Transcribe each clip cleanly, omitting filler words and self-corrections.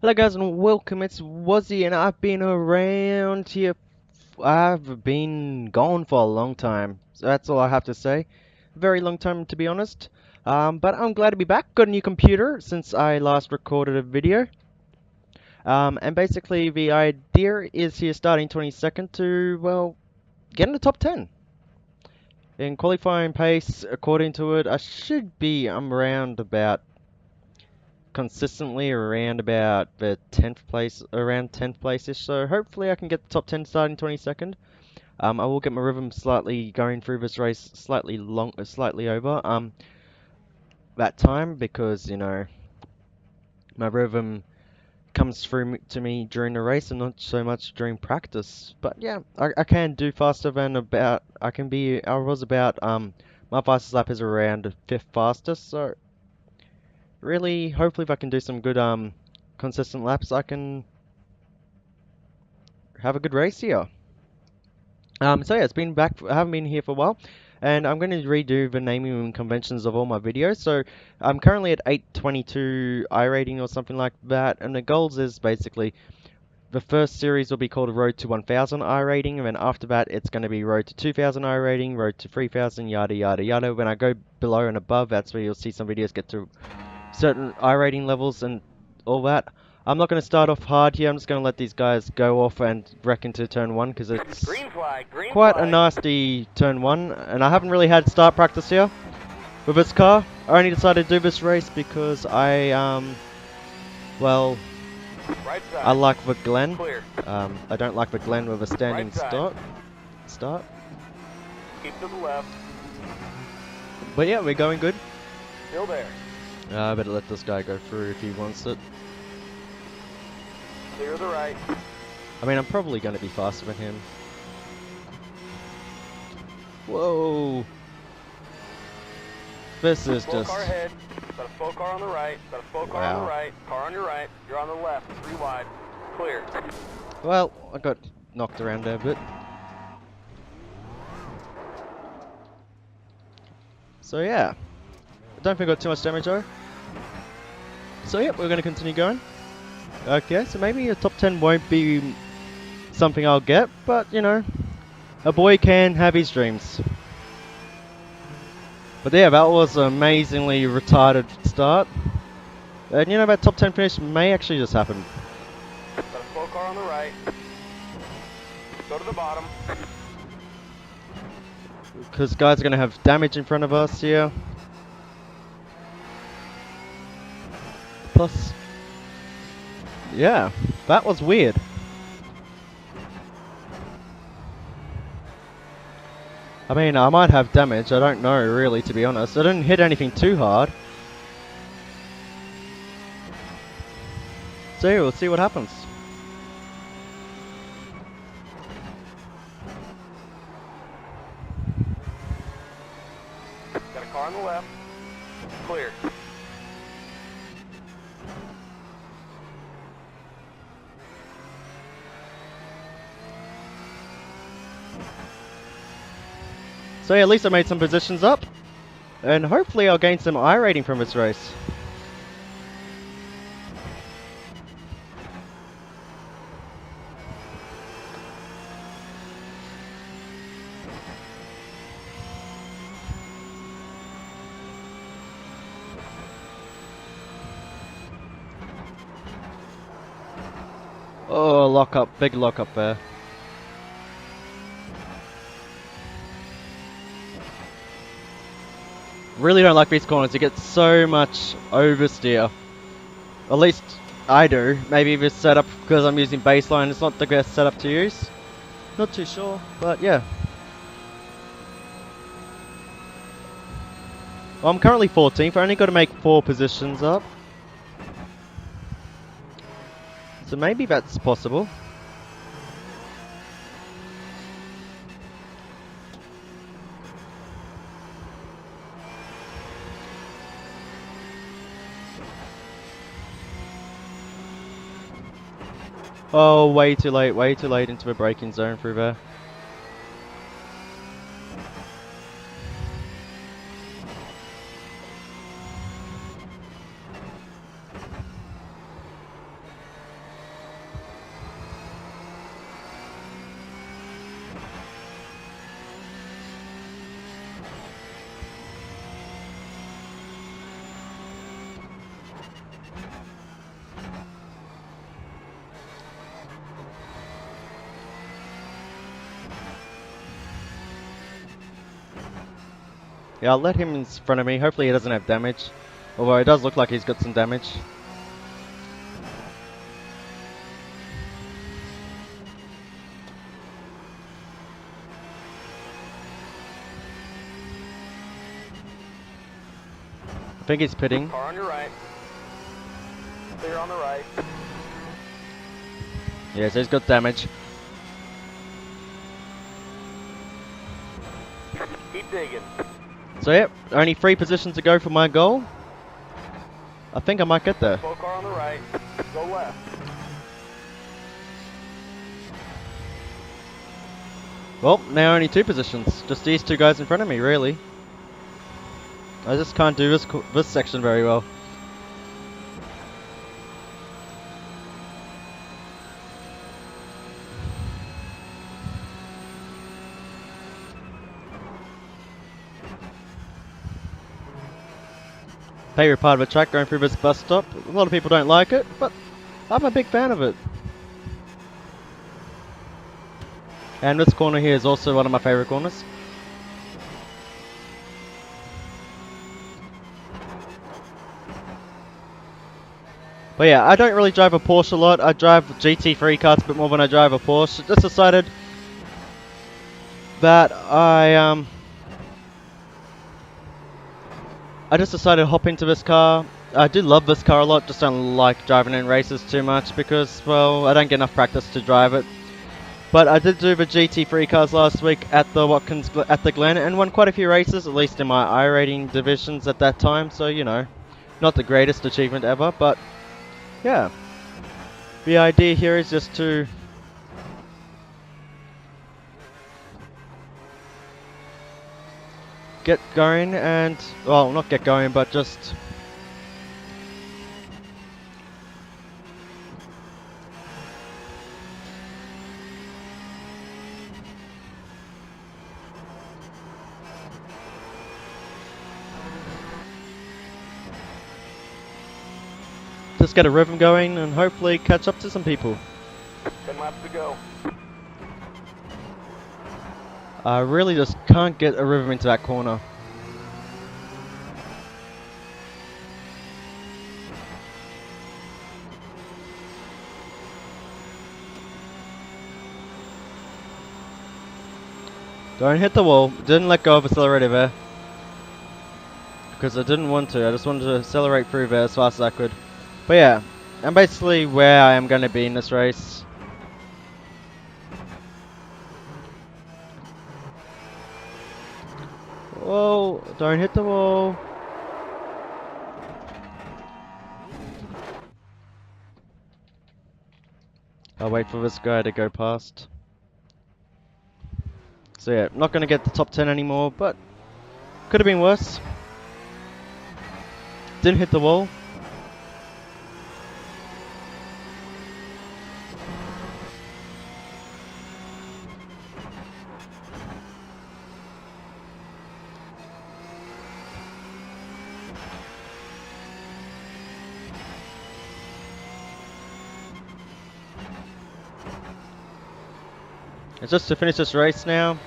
Hello guys and welcome, it's Wazzy and I've been around here. I've been gone for a long time, so that's all I have to say. Very long time to be honest. But I'm glad to be back. Got a new computer since I last recorded a video. And basically the idea is here starting 22nd to, well, get in the top 10. In qualifying pace, according to it, I should be, I'm around about consistently around about the 10th place, around 10th place-ish, so hopefully I can get the top 10 starting 22nd. I will get my rhythm slightly going through this race slightly over that time because, you know, my rhythm comes through to me during the race and not so much during practice. But yeah, I can do faster than about, I was about, my fastest lap is around 5th fastest, so really, hopefully if I can do some good, consistent laps, I can have a good race here. So yeah, it's been back. I haven't been here for a while, and I'm going to redo the naming conventions of all my videos. So I'm currently at 822 iRating or something like that, and the goals is basically the first series will be called Road to 1000 iRating, and then after that it's going to be Road to 2000 iRating, Road to 3000, yada yada yada. When I go below and above, that's where you'll see some videos get to certain iRating levels and all that. I'm not going to start off hard here. I'm just going to let these guys go off and wreck into turn one because it's green quite a flag. nasty turn one, and I haven't really had start practice here with this car. I only decided to do this race because well, Right side. I like the Glen. Clear. I don't like the Glen with a standing Right side. start. Keep to the left. But yeah, we're going good. Still there. I better let this guy go through if he wants it. Clear the right. I mean, I'm probably going to be faster than him. Whoa! This is Full just... car ahead. Got a full car on the right. Got a full car on the right. Car on your right. You're on the left. 3 wide. Clear. Well, I got knocked around there a bit. So yeah, I don't think I got too much damage though. So yeah, we're going to continue going. Okay, so maybe a top 10 won't be something I'll get, but you know, a boy can have his dreams. But yeah, that was an amazingly retarded start. And you know, that top 10 finish may actually just happen. Got a full car on the right. Go to the bottom. Because guys are going to have damage in front of us here. Plus, yeah, that was weird. I mean, I might have damage, I don't know really, to be honest. I didn't hit anything too hard. So yeah, we'll see what happens. Got a car on the left. Clear. So yeah, at least I made some positions up. And hopefully I'll gain some iRating from this race. Oh, lock up, big lock up there. Really don't like these corners, you get so much oversteer. At least I do. Maybe this setup, because I'm using baseline, it's not the best setup to use. Not too sure, but yeah. Well, I'm currently 14th, I only got to make 4 positions up. So maybe that's possible. Oh, way too late into the braking zone through there. Yeah, I'll let him in front of me. Hopefully he doesn't have damage. Although it does look like he's got some damage. I think he's pitting. Car on your right. Clear on the right. Yeah, so he's got damage. Keep digging. So yeah, only 3 positions to go for my goal. I think I might get there. Slow car on the right. Go left. Well, now only 2 positions. Just these 2 guys in front of me, really. I just can't do this section very well. Favorite part of a track going through this bus stop. A lot of people don't like it, but I'm a big fan of it. And this corner here is also one of my favorite corners. But yeah, I don't really drive a Porsche a lot. I drive GT3 cars a bit more than I drive a Porsche. Just decided that I just decided to hop into this car. I do love this car a lot, just don't like driving in races too much because, well, I don't get enough practice to drive it. But I did do the GT3 cars last week at the Glen and won quite a few races, at least in my iRating divisions at that time. So, you know, not the greatest achievement ever, but yeah. The idea here is just to get going and, well, not get going, but just get a rhythm going and hopefully catch up to some people. 10 laps to go. I really just can't get a rhythm into that corner. Don't hit the wall. Didn't let go of accelerator there. Because I didn't want to. I just wanted to accelerate through there as fast as I could. But yeah, I'm basically where I am going to be in this race. Whoa, don't hit the wall. I'll wait for this guy to go past. So yeah, not going to get the top 10 anymore, but could have been worse. Didn't hit the wall. It's just to finish this race now.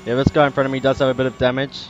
Yeah, this guy in front of me does have a bit of damage.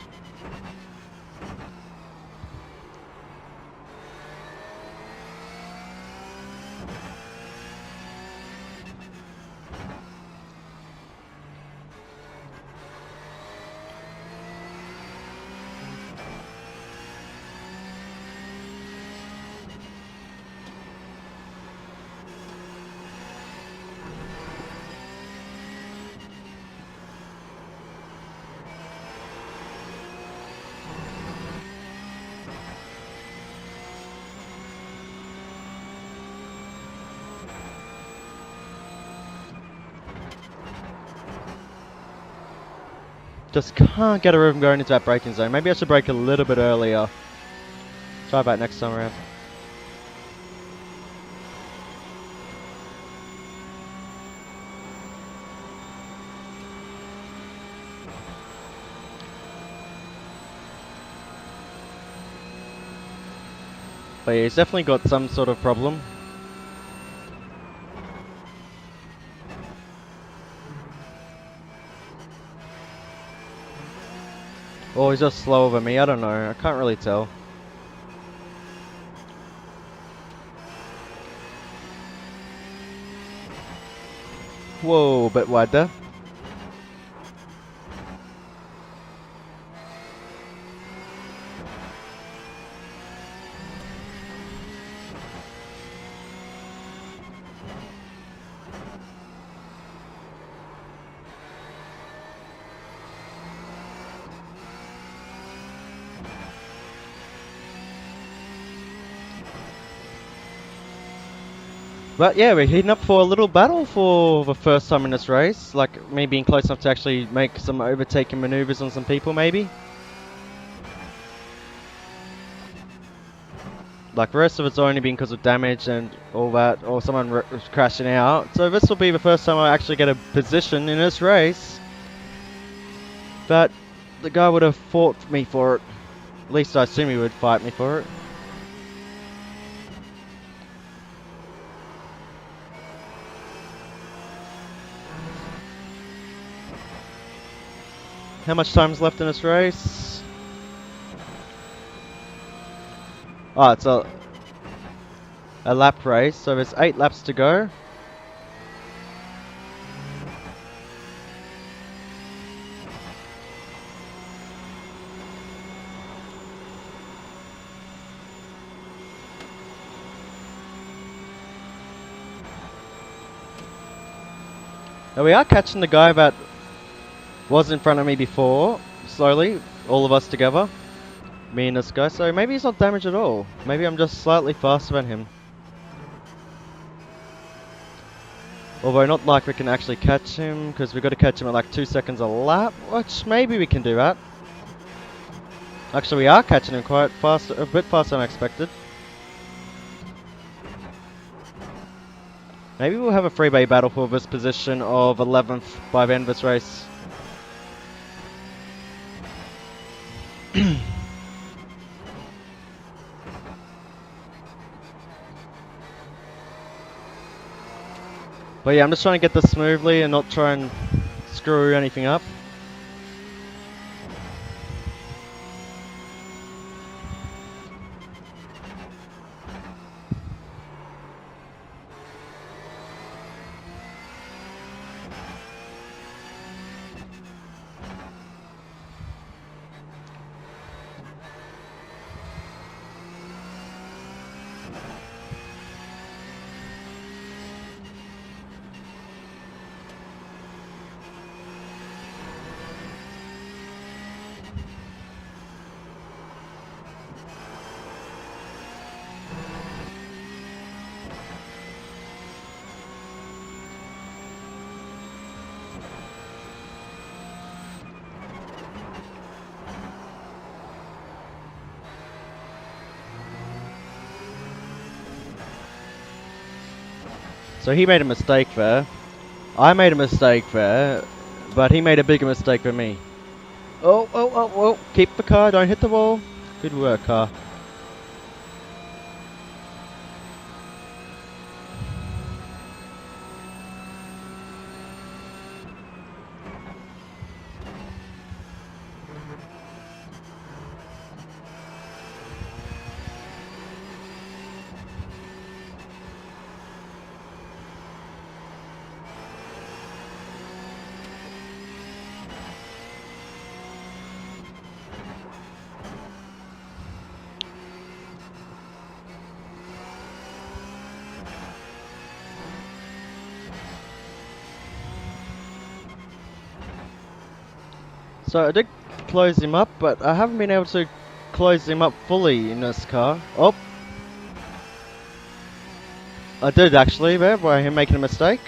Just can't get a rhythm going into that braking zone. Maybe I should brake a little bit earlier. Try that next time around. But yeah, he's definitely got some sort of problem. Or he's just slower than me, I don't know. I can't really tell. Whoa, a bit wide there. But yeah, we're heating up for a little battle for the first time in this race. Like, me being close enough to actually make some overtaking maneuvers on some people, maybe. Like, the rest of it's only been because of damage and all that, or someone was crashing out. So this will be the first time I actually get a position in this race. But the guy would have fought me for it. At least I assume he would fight me for it. How much time's left in this race? Oh, it's a lap race, so there's 8 laps to go. Now we are catching the guy that was in front of me before, slowly, all of us together. Me and this guy, so maybe he's not damaged at all. Maybe I'm just slightly faster than him. Although not like we can actually catch him, because we've got to catch him at like 2 seconds a lap, which maybe we can do that. Actually we are catching him quite fast, a bit faster than I expected. Maybe we'll have a freeway battle for this position of 11th by the end of this race. But yeah, I'm just trying to get this smoothly and not try and screw anything up. So he made a mistake there. I made a mistake there, but he made a bigger mistake than me. Oh, oh, oh, oh, keep the car, don't hit the wall. Good work, car. So I did close him up, but I haven't been able to close him up fully in this car. Oh! I did actually there, by him making a mistake.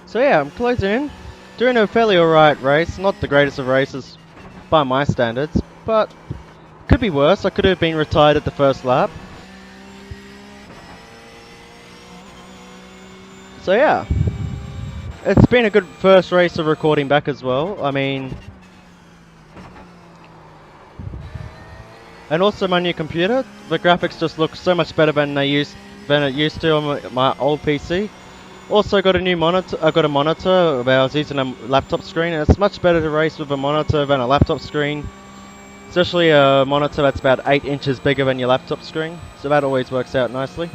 So yeah, I'm closing in. Doing a fairly alright race. Not the greatest of races by my standards, but could be worse. I could have been retired at the first lap. So yeah, it's been a good first race of recording back as well. I mean, and also my new computer, the graphics just look so much better than it used to on my old PC. Also got a new monitor. I got a monitor. I was using a laptop screen, and it's much better to race with a monitor than a laptop screen. Especially a monitor that's about 8 inches bigger than your laptop screen. So that always works out nicely.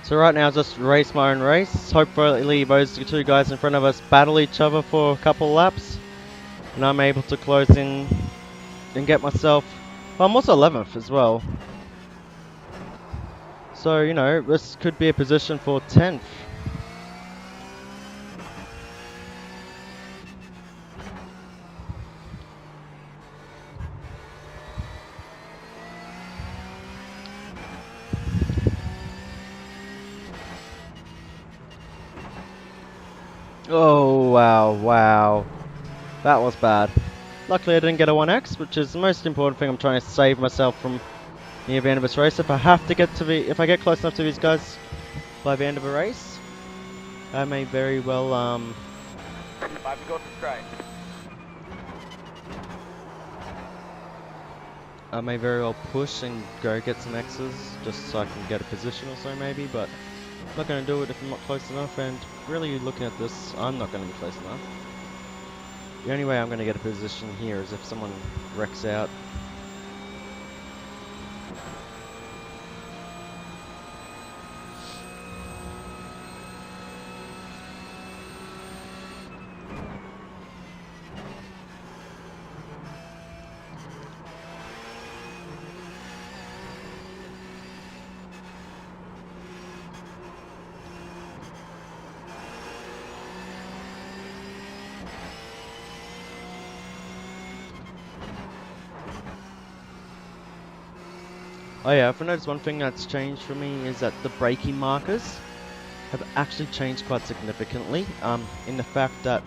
So right now, just race my own race. Hopefully those two guys in front of us battle each other for a couple laps. And I'm able to close in and get myself... Well, I'm also 11th as well. So, you know, this could be a position for 10th. Oh, wow. That was bad. Luckily I didn't get a 1x, which is the most important thing. I'm trying to save myself from near the end of this race. If I get close enough to these guys by the end of the race, I may very well, 5 to go to strike. I may very well push and go get some X's, just so I can get a position or so maybe, but I'm not going to do it if I'm not close enough, and really looking at this, I'm not going to be close enough. The only way I'm going to get a position here is if someone wrecks out. Oh yeah, I've noticed one thing that's changed for me is that the braking markers have actually changed quite significantly, in the fact that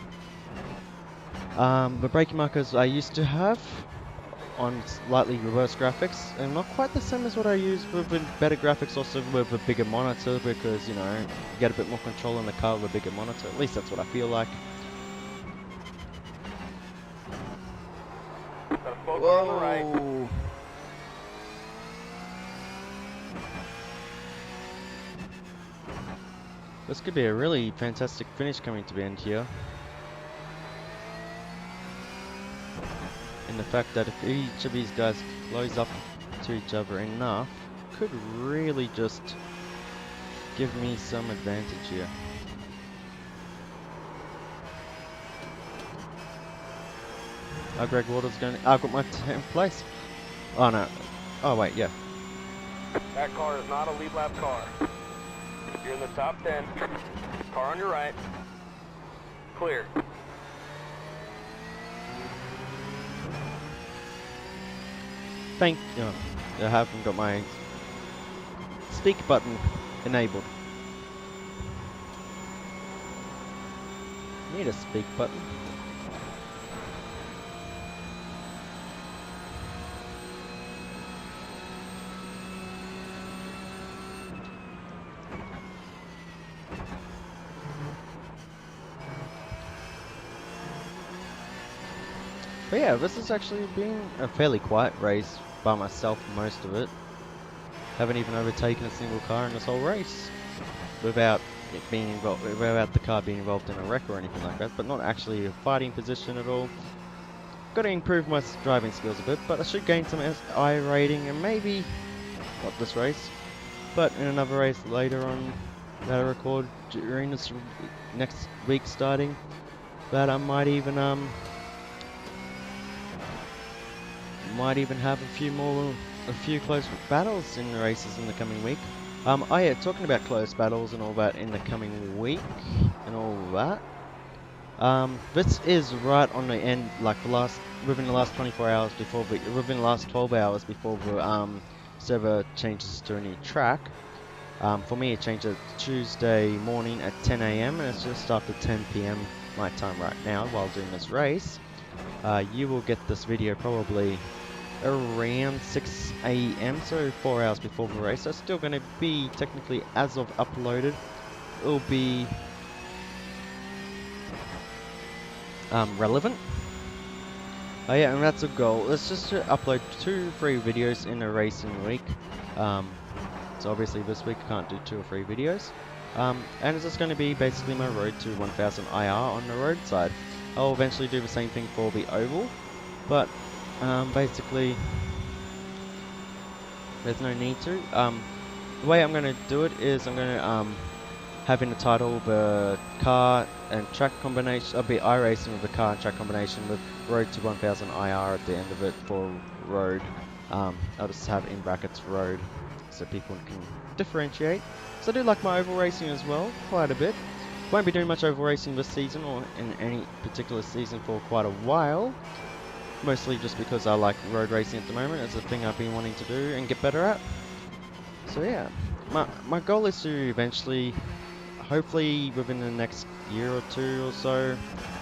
the braking markers I used to have on slightly reverse graphics are not quite the same as what I use with better graphics, also with a bigger monitor, because, you know, you get a bit more control in the car with a bigger monitor. At least that's what I feel like. Got a spoke car on the right. This could be a really fantastic finish coming to the end here. And the fact that if each of these guys close up to each other enough, could really just give me some advantage here. Oh, Greg Waters going. I've got my 10th place. Oh no. Oh wait, yeah. That car is not a lead lap car. You're in the top 10. Car on your right. Clear. Thank you. I haven't got my speak button enabled. Need a speak button. But yeah, this has actually been a fairly quiet race by myself most of it. Haven't even overtaken a single car in this whole race without it being involved, without the car being involved in a wreck or anything like that, but not actually a fighting position at all. Got to improve my driving skills a bit, but I should gain some iRating, and maybe not this race, but in another race later on that I record during this next week starting, that I might even might even have a few close battles in the races in the coming week. Oh yeah, talking about close battles and all that in the coming week and all that. This is right on the end, like within the last 24 hours within the last 12 hours before the server changes to a new track. For me, it changed to Tuesday morning at 10 a.m. and it's just after 10 p.m. my time right now while doing this race. You will get this video probably around 6 a.m. so 4 hours before the race. So it's still going to be technically, as of uploaded, it'll be relevant. Oh yeah, and that's a goal. It's just to upload 2-3 videos in a racing week. So obviously this week I can't do 2 or 3 videos. And it's just going to be basically my road to 1000 IR on the road side. I'll eventually do the same thing for the oval, but basically there's no need to. The way I'm going to do it is I'm going to have in the title the car and track combination. I'll be iRacing with the car and track combination with road to 1000 IR at the end of it for road. I'll just have in brackets road so people can differentiate. So I do like my oval racing as well, quite a bit. Won't be doing much oval racing this season or in any particular season for quite a while. Mostly just because I like road racing at the moment. It's a thing I've been wanting to do and get better at. So yeah, my goal is to eventually, hopefully within the next year or 2 or so,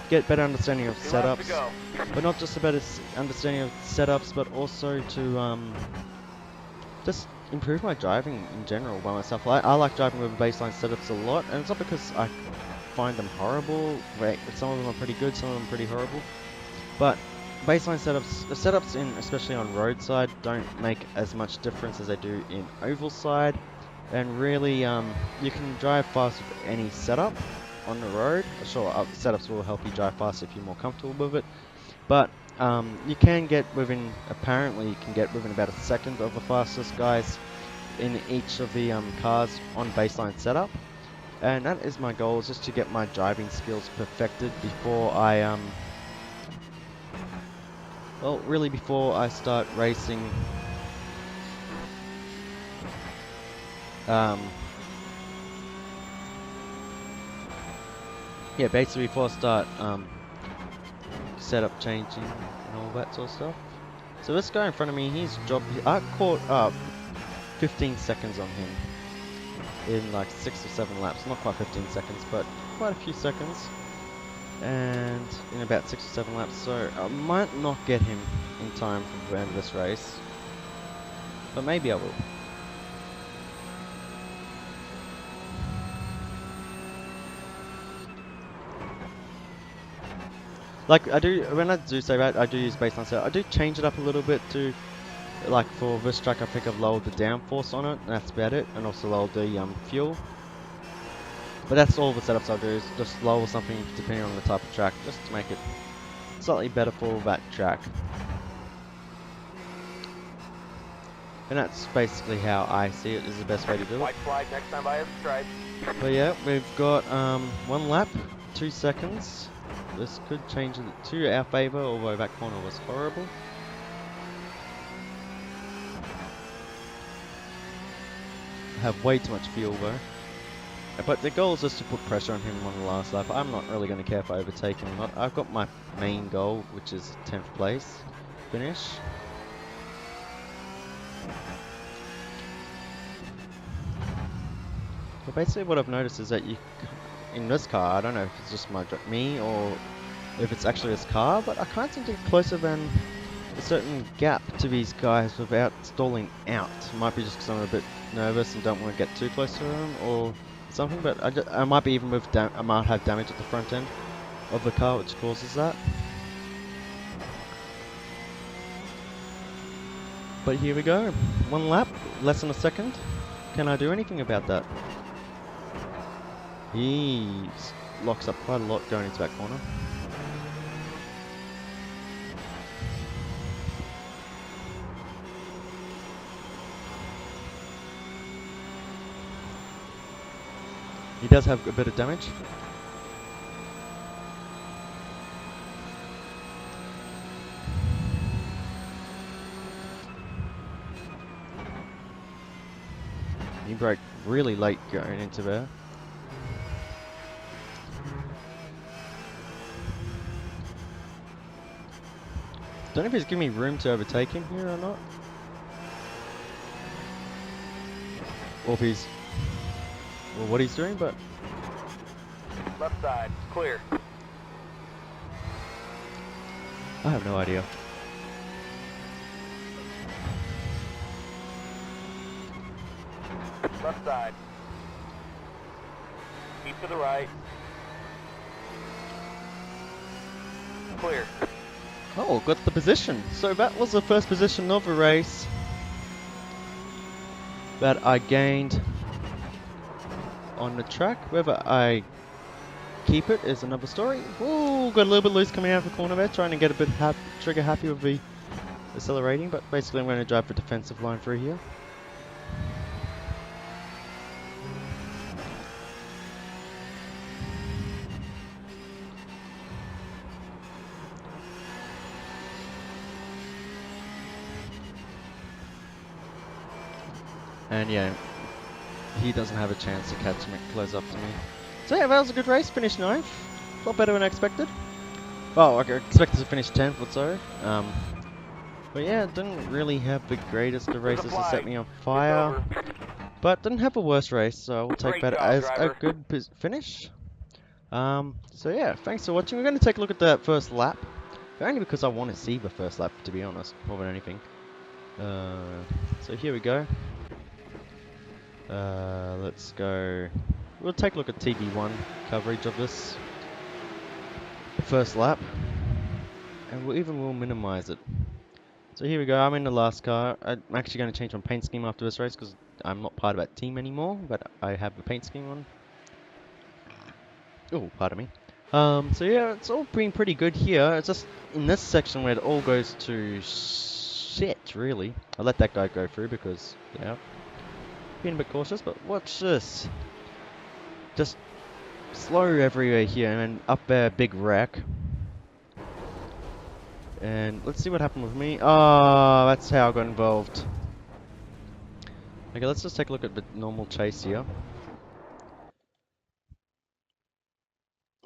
get better understanding of setups. But not just a better understanding of setups, but also to just improve my driving in general by myself. I like driving with baseline setups a lot, and it's not because I find them horrible. Some of them are pretty good, some of them are pretty horrible. But baseline setups, the setups in, especially on roadside, don't make as much difference as they do in oval side. And really, you can drive fast with any setup on the road. Sure, setups will help you drive fast if you're more comfortable with it. But you can get within, apparently you can get within about a second of the fastest guys in each of the cars on baseline setup. And that is my goal, is just to get my driving skills perfected before I, well, really before I start racing. Yeah, basically before I start setup changing and all that sort of stuff. So this guy in front of me, I caught up 15 seconds on him in like 6 or 7 laps. Not quite 15 seconds, but quite a few seconds. And in about 6 or 7 laps, so I might not get him in time for the end of this race. But maybe I will. Like, when I do say that, I do use baseline setup. I do change it up a little bit to, like for this track I think I've lowered the downforce on it, and that's about it, and also lowered the fuel. But that's all the setups I do, is just lower something depending on the type of track, just to make it slightly better for that track. And that's basically how I see it is the best way to do it. White flag next time by a stripe. But yeah, we've got 1 lap, 2 seconds. This could change it to our favour, although that corner was horrible. I have way too much fuel though. But the goal is just to put pressure on him on the last lap. I'm not really going to care if I overtake him or not. I've got my main goal, which is 10th place finish. But basically what I've noticed is that in this car, I don't know if it's just me or if it's actually this car, but I can't seem to get closer than a certain gap to these guys without stalling out. It might be just because I'm a bit nervous and don't want to get too close to them or something, but I might be even I might have damage at the front end of the car which causes that. But here we go, 1 lap, less than a second. Can I do anything about that? He locks up quite a lot going into that corner. He does have a bit of damage. He broke really late going into there. Don't know if he's giving me room to overtake him here or not. Or if he's... well, what he's doing, but... Left side, clear. I have no idea. Left side. Keep to the right. Clear. Oh, got the position. So that was the first position of the race that I gained on the track. Whether I keep it is another story. Ooh, got a little bit loose coming out of the corner there, trying to get a bit trigger happy with the accelerating, but basically I'm going to drive the defensive line through here. And yeah, he doesn't have a chance to catch me, close up to me. So yeah, that was a good race, finished 9th. A lot better than I expected. Well, I expected to finish 10th or so. But yeah, didn't really have the greatest of races to set me on fire. But didn't have a worse race, so I will take that as a good finish. So yeah, thanks for watching. We're going to take a look at that first lap. Only because I want to see the first lap, to be honest, more than anything. So here we go. Let's go. We'll take a look at TV1 coverage of this first lap, and we'll minimize it. So here we go. I'm in the last car. I'm actually going to change my paint scheme after this race because I'm not part of that team anymore, but I have the paint scheme on. Oh, pardon me. So yeah, it's all been pretty good here. It's just in this section where it all goes to shit, really. I let that guy go through because, yeah, being a bit cautious, but watch this. Just slow everywhere here, and then up there, big wreck. And let's see what happened with me. Oh, that's how I got involved. Okay, let's just take a look at the normal chase here.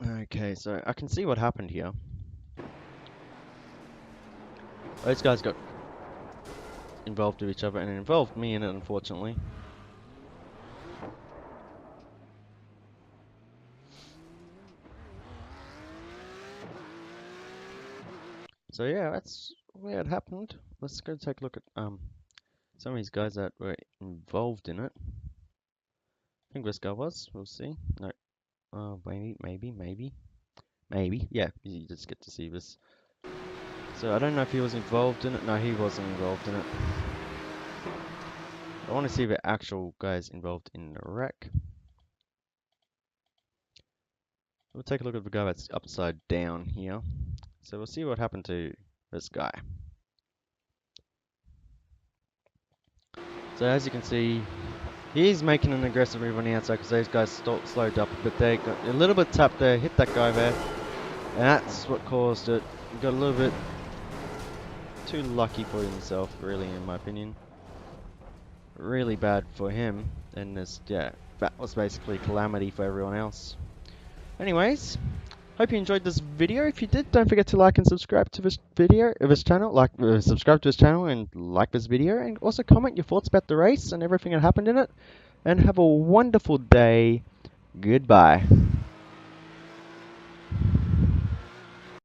Okay, so I can see what happened here. Those guys got involved with each other, and it involved me in it, unfortunately. So yeah, that's where it happened. Let's go take a look at some of these guys that were involved in it. I think this guy was. We'll see. No. Maybe. Yeah, you just get to see this. So I don't know if he was involved in it. No, he wasn't involved in it. I want to see the actual guys involved in the wreck. We'll take a look at the guy that's upside down here. So we'll see what happened to this guy. So as you can see, he's making an aggressive move on the outside because those guys slowed up a bit there. Got a little bit tapped there, hit that guy there. And that's what caused it. He got a little bit too lucky for himself, really, in my opinion. Really bad for him. And this, yeah, that was basically calamity for everyone else. Anyways, hope you enjoyed this video. If you did, don't forget to like and subscribe to this video, subscribe to this channel and like this video, and also comment your thoughts about the race and everything that happened in it. And have a wonderful day. Goodbye.